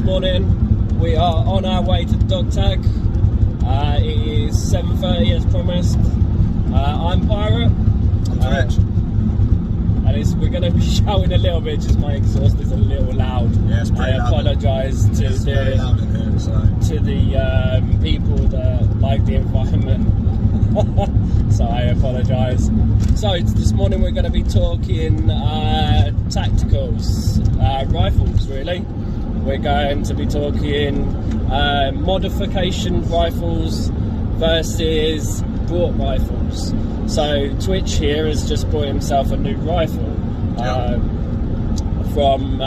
morning. We are on our way to dog tag. It is 7:30 as promised. I'm Pirate. I'm Rich. And we're going to be shouting a little bit, just my exhaust is a little loud. Yeah, it's pretty loud. I apologise to the people that like the environment. So I apologise. So this morning we're going to be talking tacticals, rifles really. We're going to be talking modification rifles versus bought rifles. So Twitch here has just bought himself a new rifle from ...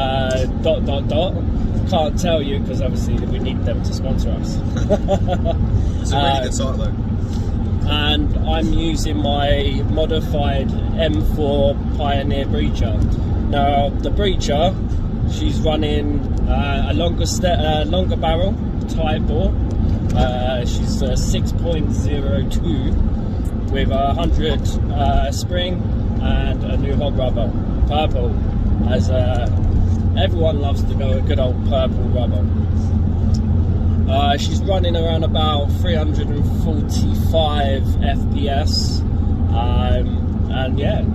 Can't tell you because obviously we need them to sponsor us. It's a really good site though. And I'm using my modified M4 Pioneer breacher. Now the breacher, she's running a longer barrel type bore. She's a 6.02 with 100 spring and a new hog rubber, purple, as everyone loves to go a good old purple rubber. She's running around about 345 FPS, and yeah,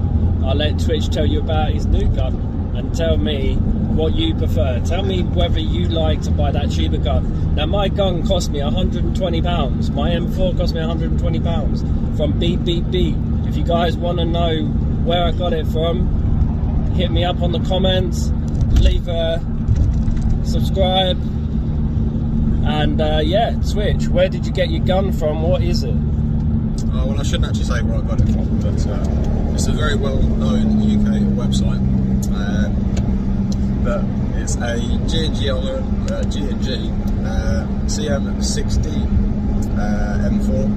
I'll let Twitch tell you about his new gun and tell me what you prefer. Tell me whether you like to buy that cheaper gun. Now my gun cost me £120. My M4 cost me £120 from BBB. If you guys want to know where I got it from, hit me up on the comments, leave a subscribe, and yeah, Twitch, where did you get your gun from? What is it? Well, I shouldn't actually say where I got it from, but it's a very well-known UK website. But it's a G&G CM60 M4.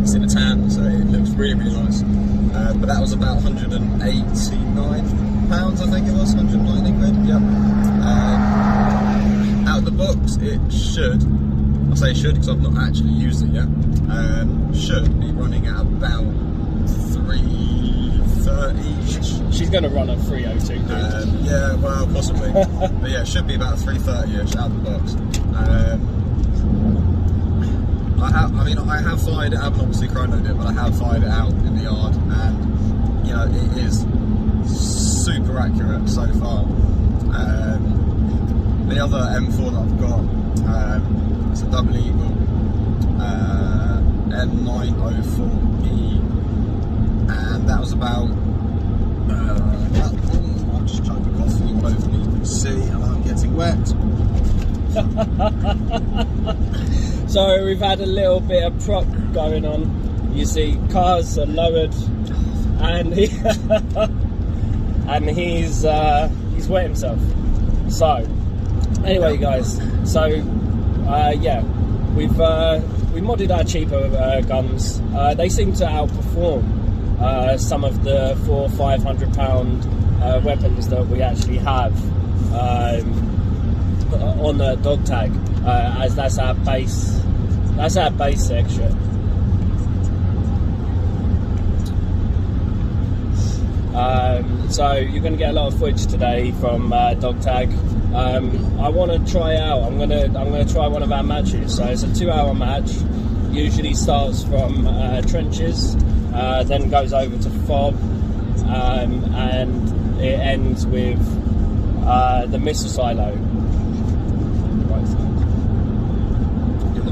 It's in a tan, so it looks really, really nice. But that was about £189, I think it was, 190 quid. Yep. Out of the box, it should. I say should because I've not actually used it yet. Should be running at about 330-ish. She's going to run at 302, dude. Yeah, well, possibly. But yeah, it should be about 330-ish out of the box. I have fired it. I haven't obviously chronoed it, but I have fired it out in the yard, and you know it is super accurate so far. The other M4 that I've got, it's a Double Eagle N904E, and that was about I'll just chuck the coffee all over me, you can see, and I'm getting wet. So we've had a little bit of prop going on. You see, cars are lowered, and he's wet himself. So anyway, guys. So yeah, we modded our cheaper guns. They seem to outperform some of the £400 or £500 weapons that we actually have on the dog tag, as that's our base section. So you're going to get a lot of footage today from dog tag. I want to try out. I'm going to try one of our matches. So it's a 2-hour match. Usually starts from trenches, then goes over to fob, and it ends with the missile silo.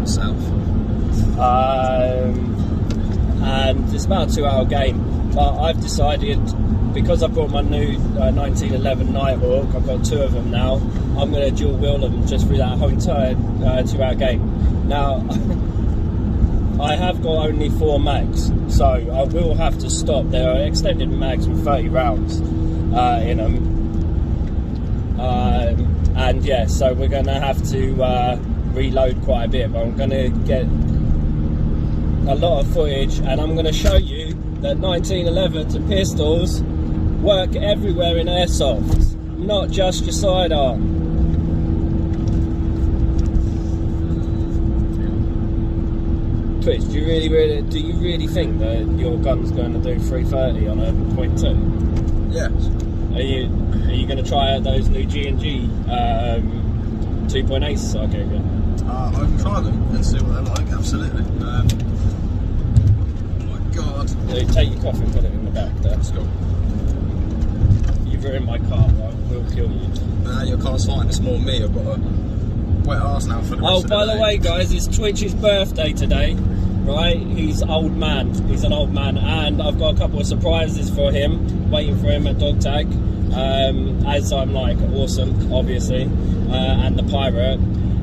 South. And it's about a 2-hour game, but I've decided, because I brought my new 1911 Nighthawk, I've got 2 of them now, I'm going to dual wheel them just through that whole entire 2-hour game. Now I have got only 4 mags, so I will have to stop. There are extended mags with 30 rounds in them, and yeah, so we're going to have to reload quite a bit, but I'm going to get a lot of footage, and I'm going to show you that 1911s and pistols work everywhere in airsoft, not just your sidearm. Twitch, do you really think that your gun's going to do 330 on a .2? Yes. Are you going to try out those new G&G 2.8s I gave you? I can try them and see what they're like. Absolutely. Oh my god! Take your coffee and put it in the back there. Let's go. You've ruined my car. I will kill you. Nah, your car's fine. It's more me. I've got a wet arse now for the rest of the day. Oh, by the way, guys, it's Twitch's birthday today, right? He's old man. He's an old man, and I've got a couple of surprises for him, waiting for him at dog tag. As I'm like awesome, obviously, and the pirate.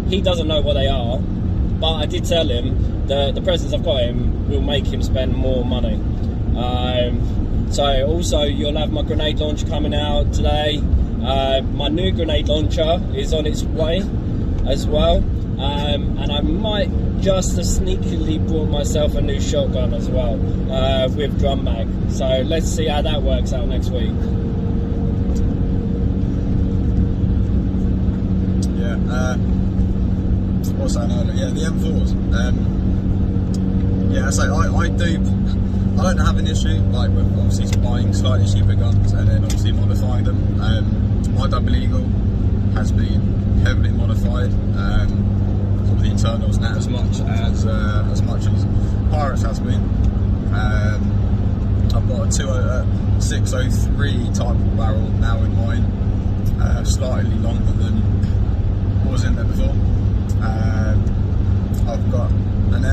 He doesn't know what they are, but I did tell him that the presents I've got him will make him spend more money. So also you'll have my grenade launcher coming out today. My new grenade launcher is on its way as well, and I might just as sneakily brought myself a new shotgun as well, with drum mag. So let's see how that works out next week. Yeah. What was I saying earlier? Yeah, the M4s. Yeah, so I don't have an issue like with obviously buying slightly cheaper guns and then obviously modifying them. My Double Eagle has been heavily modified. Sort of the internals not as much as Pirates has been. I've got a 603 type of barrel now in mine, slightly longer than was in there before. I've got an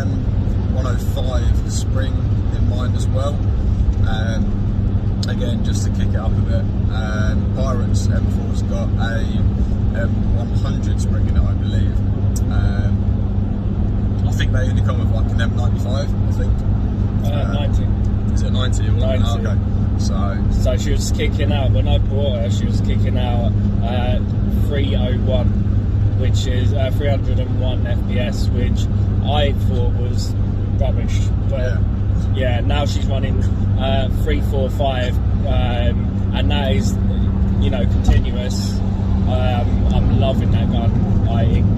M105 spring in mind as well. Again, just to kick it up a bit. Pirates M4's got a M100 spring in it, I believe. I think they only come with like an M95. I think. 90. Is it 90 or 90? Oh, okay. So she was kicking out when I bought her. She was kicking out 301, which is 301 FPS, which I thought was rubbish. But yeah, now she's running 345, and that is, continuous. I'm loving that gun.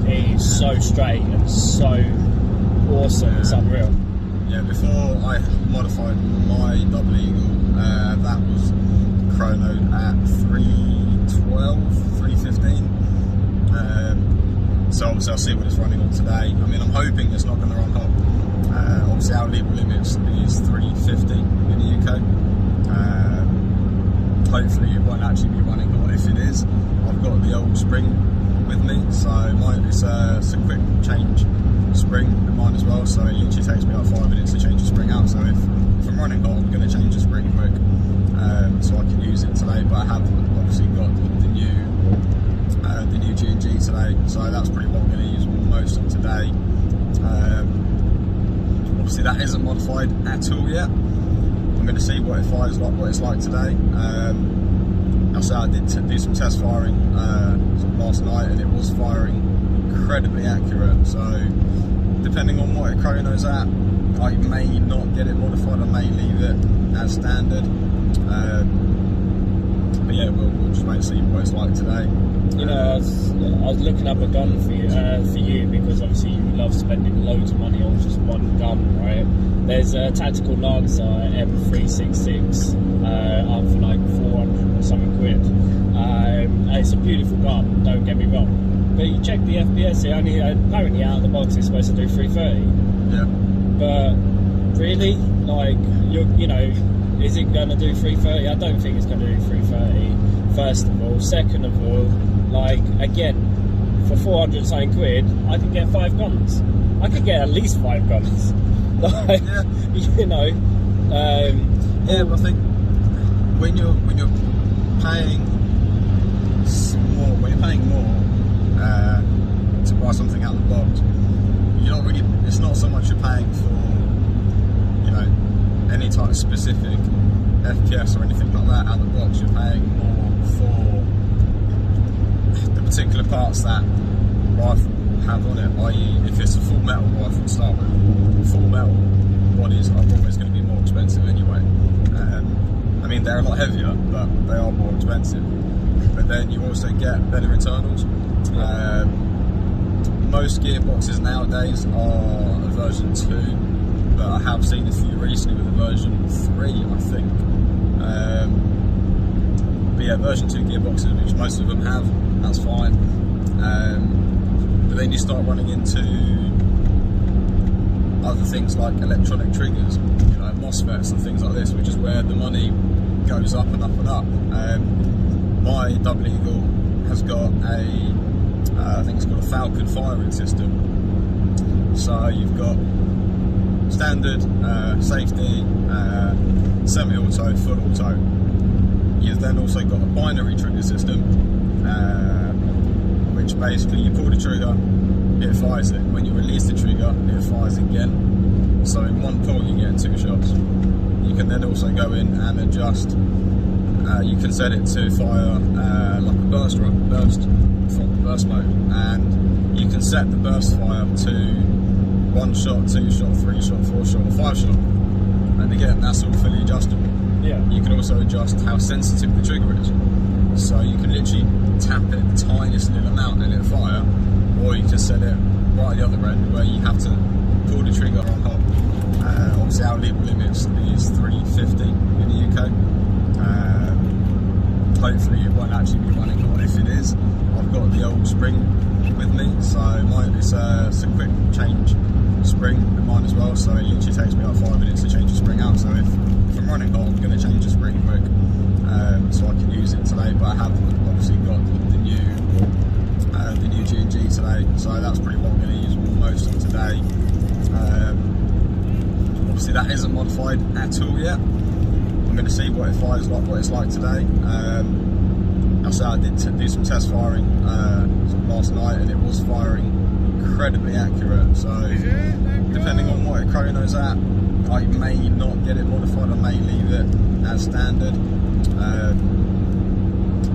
It is so straight and so awesome. It's unreal. Yeah, before I modified my Double Eagle, that was chronoed at 312, 315. So obviously I'll see what it's running on today. I mean, I'm hoping it's not going to run hot. Obviously our legal limit is 350 in the UK. Hopefully it won't actually be running hot. If it is, I've got the old spring with me, so it's a quick change spring in mine as well, so it literally takes me like 5 minutes to change the spring out. So if I'm running hot, I'm going to change the spring quick, so I can use it today. But I have obviously got the new G&G today, so that's pretty what I'm going to use most of today. Obviously that isn't modified at all yet. I'm going to see what it fires like, what it's like today. I did do some test firing last night, and it was firing incredibly accurate. So depending on what it chronos at, I may not get it modified. I may leave it as standard. But yeah, we'll just wait and see what it's like today. I was looking up a gun for you because obviously you love spending loads of money on just one gun, right? There's a tactical Lancer M366 up for like 400 or something quid. It's a beautiful gun, don't get me wrong. But you check the FPS, apparently out of the box it's supposed to do 330. Yeah. But really, like, is it going to do 330? I don't think it's going to do 330, first of all. Second of all, like, again, for 400 something quid, I could get 5 guns. I could get at least 5 guns. Like, yeah. Yeah, but I think when you're paying more to buy something out of the box, you're not really. It's not so much you're paying for, any type of specific FPS or anything like that out of the box. You're paying more for the particular parts that rifle have on it. I.e., if it's a full metal rifle to start with, full metal bodies are always going to be more expensive anyway. I mean, they're a lot heavier, but they are more expensive. But then you also get better internals. Most gearboxes nowadays are a version 2, but I have seen a few recently with a version 3, I think. But But yeah, version 2 gearboxes, which most of them have, that's fine. But then you start running into other things like electronic triggers, you know, MOSFETs and things like this, which is where the money goes up and up and up. My Double Eagle has got I think it's got a Falcon firing system. So you've got standard, safety, semi-auto, full auto. You've then also got a binary trigger system, which basically you pull the trigger, it fires it. When you release the trigger, it fires again. So in one pull you get 2 shots. You can then also go in and adjust. You can set it to fire like a burst from burst mode, and you can set the burst fire to 1 shot, 2 shot, 3 shot, 4 shot, or 5 shot. And again, that's all fully adjustable. Yeah. You can also adjust how sensitive the trigger is. So you can literally tap it the tiniest little amount and it'll fire, or you can set it right at the other end where you have to pull the trigger on hot. Obviously our legal limit is 350 in the UK. Hopefully it won't actually be running hot. If it is, I've got the old spring with me, so mine it's a quick change spring with mine as well, so it literally takes me about 5 minutes to change the spring out. So if I'm running hot, I'm going to change the spring quick, so I can use it today. But I have obviously got the new G&G today, so that's pretty what I'm going to use most of today. Obviously that isn't modified at all yet. I'm going to see what it fires like, what it's like today. I did do some test firing last night, and it was firing incredibly accurate. So depending on what it chronos at, I may not get it modified. I may leave it as standard.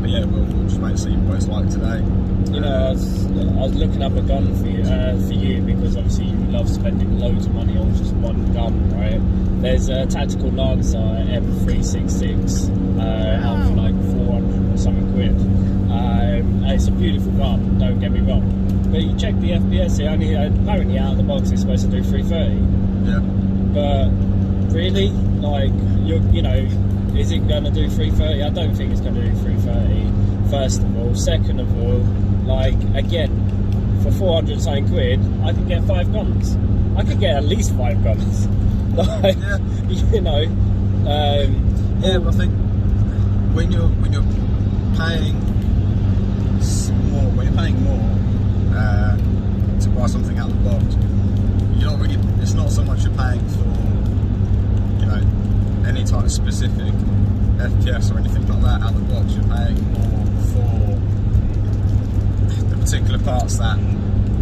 But yeah, we'll just wait and see what it's like today. You know, I was looking up a gun for you because obviously you love spending loads of money on just one gun, right? There's a tactical Lancer M366 out for like 400 or something quid. It's a beautiful gun, don't get me wrong. But you check the FPS, it only apparently out of the box it's supposed to do 330. Yeah. But really, like you know, is it going to do 330? I don't think it's going to do 330. First of all, second of all, like again, for 400 something quid, I could get 5 guns. I could get at least 5 guns. Like, Yeah. you know. Yeah, but I think when you're paying more to buy something out of the box, you're not really. It's not so much you're paying for, you know, any type of specific FPS or anything like that out of the box. You're paying more for the particular parts that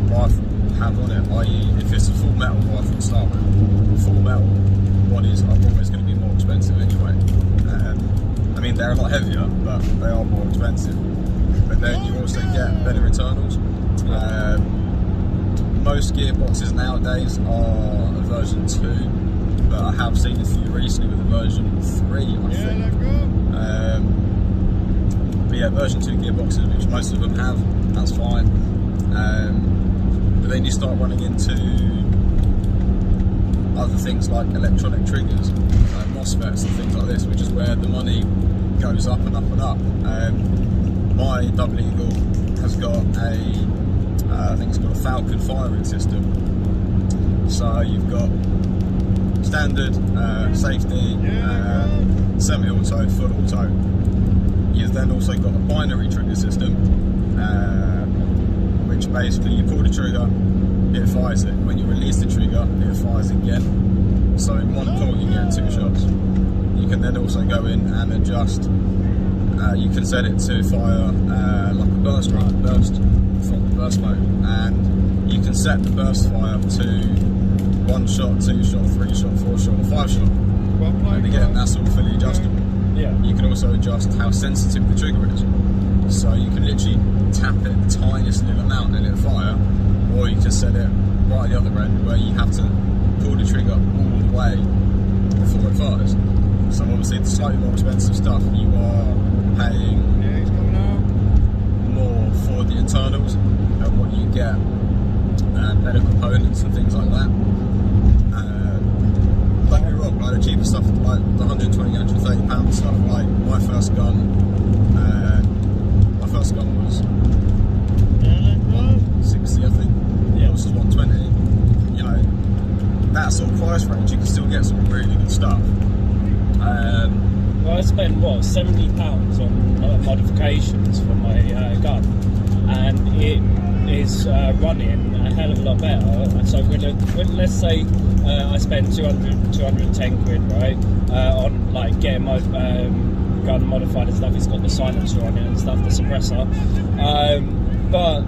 rifle have on it. I.e., if it's a full metal rifle to start with, full metal bodies are always going to be more expensive anyway. I mean, they're a lot heavier, but they are more expensive. But then you also get better internals. Most gearboxes nowadays are a version 2, but I have seen a few recently with a version 3, I think. But yeah, version 2 gearboxes, which most of them have, that's fine. But then you start running into other things like electronic triggers, MOSFETs and things like this, which is where the money goes up and up and up. My Double Eagle has got I think it's got a Falcon firing system. So you've got standard, safety, semi-auto, full auto. You've then also got a binary trigger system, which basically you pull the trigger, it fires it. When you release the trigger, it fires again. So in one pull you get 2 shots. You can then also go in and adjust. You can set it to fire like a burst from burst mode, and you can set the burst fire to 1 shot, 2 shot, 3 shot, 4 shot, or 5 shot. And again, that's all fully adjustable. Yeah. You can also adjust how sensitive the trigger is. So you can literally tap it the tiniest little amount and it'll fire, or you can set it right at the other end where you have to pull the trigger all the way before it fires. So obviously the slightly more expensive stuff, you are paying more for the internals and what you get, better components and things like that. Don't get me wrong, like the cheaper stuff, like the £120, £130 stuff, like my first gun, first gun was 160, I think. Yeah. Yours was 120. You know, that sort of price range, you can still get some really good stuff. Well, I spent what, £70 on modifications for my gun, and it is running a hell of a lot better. So when let's say I spend 210 quid, right, on like getting my gun modified and stuff. It's got the silencer on it and stuff, the suppressor. But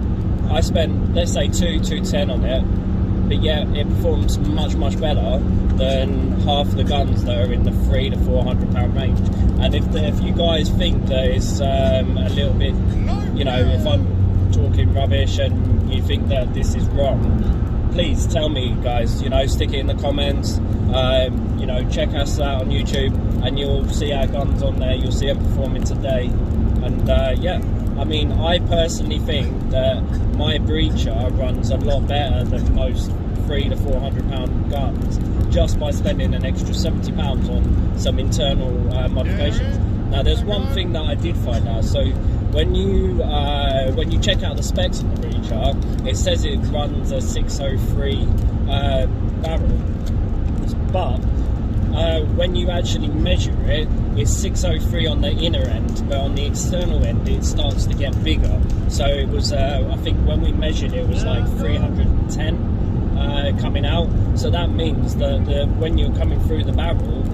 I spent, let's say, 210 on it, but yeah, it performs much better than half the guns that are in the £300 to £400 range. And if you guys think that it's a little bit, you know, if I'm talking rubbish and you think that this is wrong, please tell me, guys. You know, stick it in the comments. You know, check us out on YouTube, and you'll see our guns on there. You'll see them performing today, and yeah. I mean, I personally think that my breacher runs a lot better than most £300 to £400 guns just by spending an extra £70 on some internal modifications. Now, there's one thing that I did find out. So when you check out the specs of the breacher, it says it runs a 603 barrel, but when you actually measure it, it's 603 on the inner end, but on the external end it starts to get bigger. So it was, I think when we measured it was like 310 coming out. So that means that when you're coming through the barrel,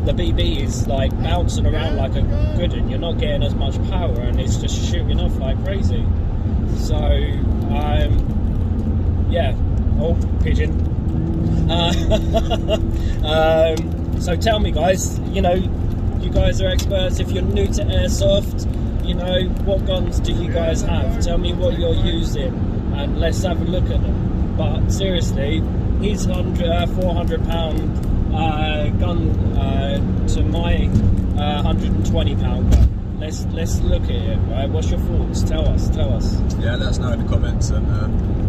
the BB is like bouncing around like a good one. You're not getting as much power, and it's just shooting off like crazy. So yeah. Oh, pigeon. So tell me, guys, you know, you guys are experts. If you're new to airsoft, you know, what guns do you guys have? Tell me what you're using, and let's have a look at them. But seriously, his £400 gun to my £120 gun. Let's look at it, right? What's your thoughts? Tell us. Yeah, let us know in the comments, and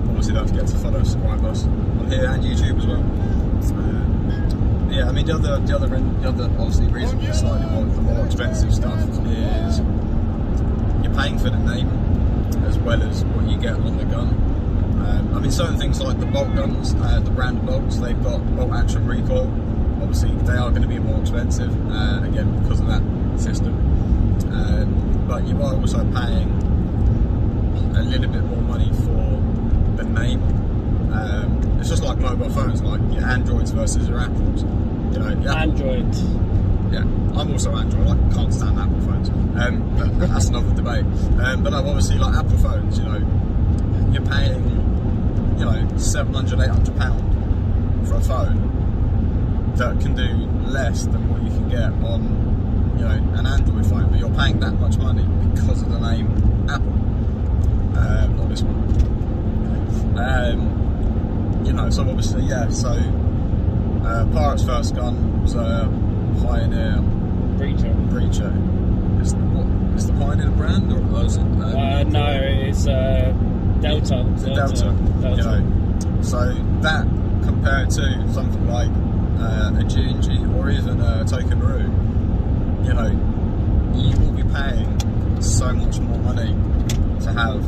obviously don't forget to follow, subscribe us on here and YouTube as well. Yeah, I mean the other obviously reason for slightly the more expensive stuff is you're paying for the name as well as what you get on the gun. I mean, certain things like the bolt guns, the brand bolts, they've got bolt action recoil. Obviously, they are going to be more expensive, again because of that system. But you are also paying a little bit more money for the name. It's just like mobile phones, like your Androids versus your Apples. You know, Android. Yeah, I'm also Android. I can't stand Apple phones. But that's another debate. But no, obviously, like Apple phones, you know, you're paying, you know, £700, £800 for a phone that can do less than what you can get on, you know, an Android phone. But you're paying that much money because of the name Apple. Not this one. You know, so obviously, yeah, so Pirate's first gun was a Pioneer Breacher. Is the Pioneer the brand, or is it? No, it's Delta. Delta. You know, so that compared to something like a G&G or even a Tokamaroo, you know, you will be paying so much more money to have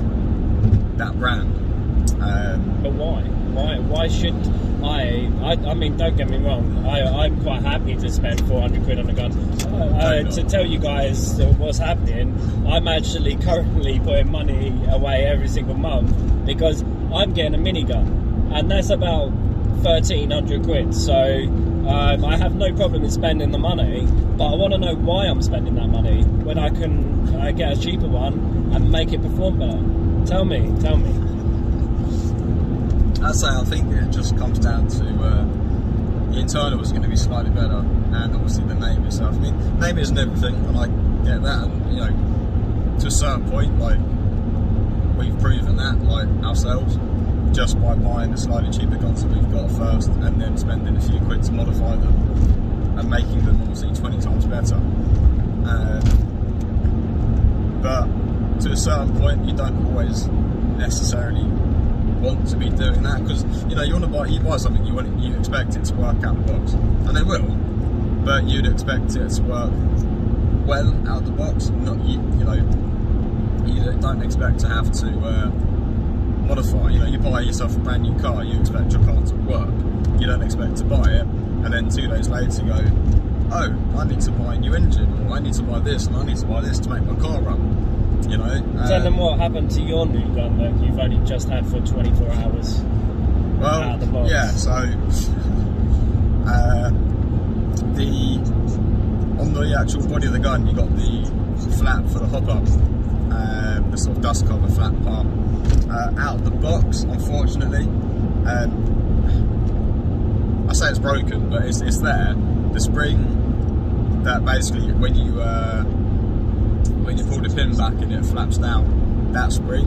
that brand. But why? Why should I mean, don't get me wrong, I'm quite happy to spend 400 quid on a gun. To tell you guys what's happening, I'm actually currently putting money away every single month because I'm getting a minigun, and that's about 1,300 quid. So I have no problem in spending the money, but I want to know why I'm spending that money when I can get a cheaper one and make it perform better. Tell me. I'd say I think it just comes down to the internal is going to be slightly better, and obviously the name itself. I mean, name isn't everything, and I get that, and you know, to a certain point, like we've proven that, like ourselves, just by buying the slightly cheaper guns that we've got first, and then spending a few quid to modify them, and making them obviously 20 times better. But to a certain point, you don't always necessarily want to be doing that, because you know, you buy something, you expect it to work out the box, and it will, but you'd expect it to work well out the box, not you know, you don't expect to have to modify. You know, you buy yourself a brand new car, you expect your car to work. You don't expect to buy it, and then 2 days later you go, oh, I need to buy a new engine, or I need to buy this, and I need to buy this to make my car run. You know. Tell them what happened to your new gun that you've only just had for 24 hours. Well, out of the box. Yeah. So on the actual body of the gun, you got the flap for the hop up, the sort of dust cover flap part. Out of the box, unfortunately, I say it's broken, but it's there. The spring that basically when you pull the pin back and it flaps down, that spring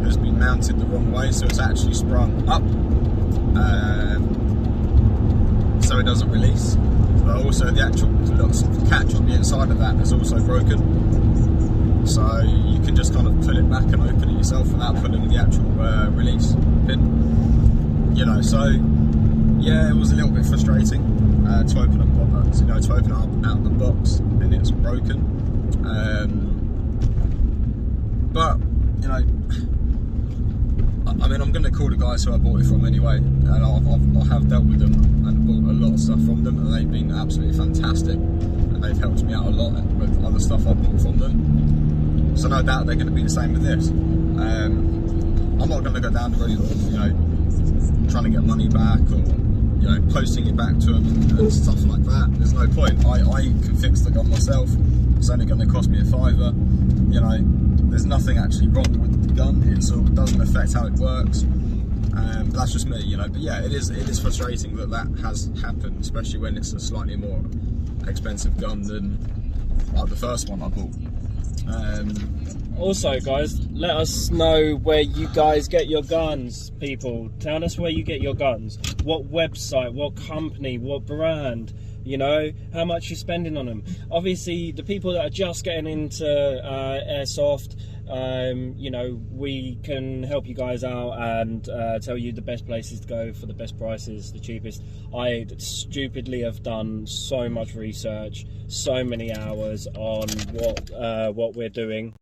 has been mounted the wrong way, so it's actually sprung up, so it doesn't release. But also the actual catch on the inside of that is also broken, so you can just kind of pull it back and open it yourself without pulling the actual release pin. You know, so yeah, it was a little bit frustrating to open up, to open up out of the box and it's broken. But you know, I mean, I'm going to call the guys who I bought it from anyway, and I have dealt with them and bought a lot of stuff from them, and they've been absolutely fantastic, and they've helped me out a lot and with other stuff I bought from them. So no doubt they're going to be the same with this. I'm not going to go down the road of, you know, trying to get money back or, you know, posting it back to them and stuff like that. There's no point. I can fix the gun myself. It's only going to cost me $5. You know, there's nothing actually wrong with the gun. It sort of doesn't affect how it works. But that's just me, you know. But yeah, it is frustrating that has happened, especially when it's a slightly more expensive gun than like the first one I bought. Also, guys, let us know where you guys get your guns, people. Tell us where you get your guns. What website, what company, what brand, you know, how much you're spending on them. Obviously, the people that are just getting into airsoft, you know, we can help you guys out and tell you the best places to go for the best prices, the cheapest. I stupidly have done so much research, so many hours on what we're doing.